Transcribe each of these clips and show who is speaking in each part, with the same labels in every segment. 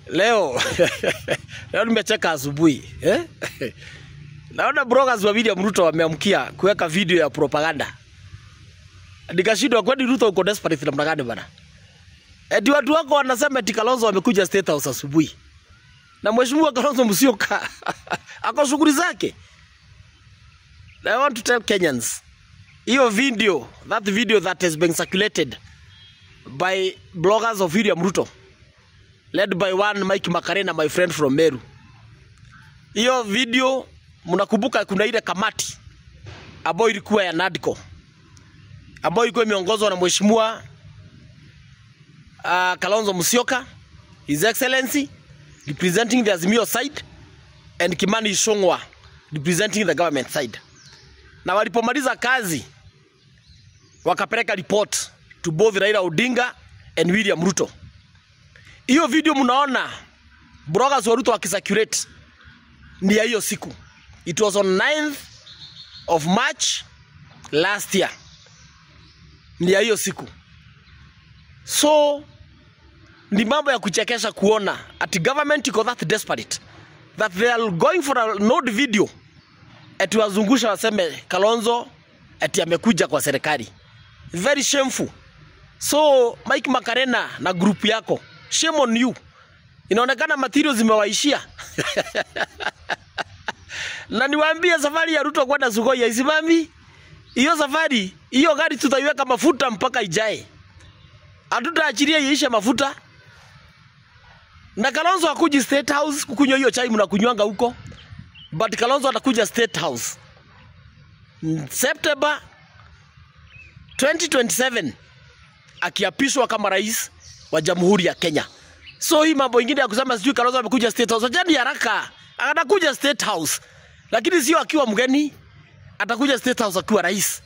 Speaker 1: leo nimecheka asubuhi. Naona bloggers wa William Ruto wameamkia kuweka video ya propaganda. Nikashindwa kwani Ruto uko desperate namna gani bana? Eti watu wako wanasema eti Kalonzo wamekuja State House asubuhi. Na mheshimiwa Kalonzo Musyoka ako shughuli zake. I want to tell Kenyans, hiyo video, that video that has been circulated by bloggers of William Ruto, led by one Mike Makarena, my friend from Meru. Hiyo video, mnakumbuka kuna ile kamati ambayo ilikuwa ya NADCO, ambayo ilikuwa imeongozwa na mheshimiwa Kalonzo Musyoka, His Excellency, representing the Azimio side, and Kimani Ichung'wah, representing the government side. Na walipomaliza kazi, wakapeleka report to both Raila Odinga and William Ruto. Hiyo video mnaona bloggers wa Ruto wakisirculate ni ya hiyo siku. It was on 9th of March last year. Ni ya hiyo siku. So ni mambo ya kuchekesha kuona ati government iko that desperate that they are going for a node video eti wazungusha waseme Kalonzo eti amekuja kwa serikali. Very shameful. So Mike Makarena na group yako, shame on you. Inaonekana materials zimewaishia. Na niwaambie safari ya Ruto kwenda Sugoi haisimami. Hiyo safari, hiyo gari tutaiweka mafuta mpaka ijae. Hatutaachilia iishe mafuta. Na Kalonzo akuji State House kukunywa hiyo chai mnakunywanga huko. But Kalonzo atakuja State House September 2027 akiapishwa kama rais wa Jamhuri ya Kenya. So hii mambo ingine ya kusema sijui Kalonzo amekuja State House, ajani haraka. Atakuja State House. Lakini sio akiwa mgeni, atakuja State House akiwa rais.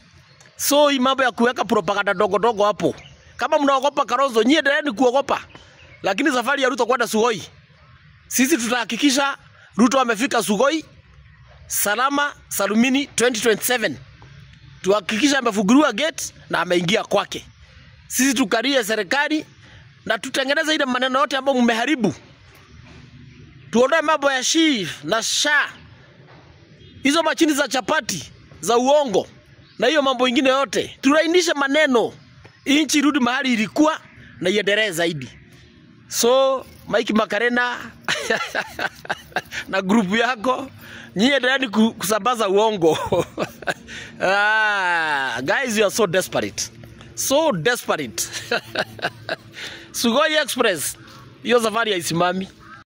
Speaker 1: So hii mambo ya kuweka propaganda dogo dogo hapo. Kama mnaogopa Kalonzo, nyie endeleeni kuogopa. Lakini safari ya Ruto kwenda Sugoi, sisi tutahakikisha Ruto amefika Sugoi salama salumini 2027. Tuhakikisha amefunguliwa gate na ameingia kwake. Sisi tukarie serikali na tutengeneze ile maneno yote ambayo mmeharibu. Tuondoe mambo ya shi na sha. Hizo machini za chapati za uongo na hiyo mambo ingine yote. Turainishe maneno. Inchi rudi mahali ilikuwa na iendelee zaidi. So Mike Makarena na grupu yako nyie endeleeni kusambaza uongo. Guys, you are so desperate. So desperate. Sugoi Express, hiyo safari haisimami.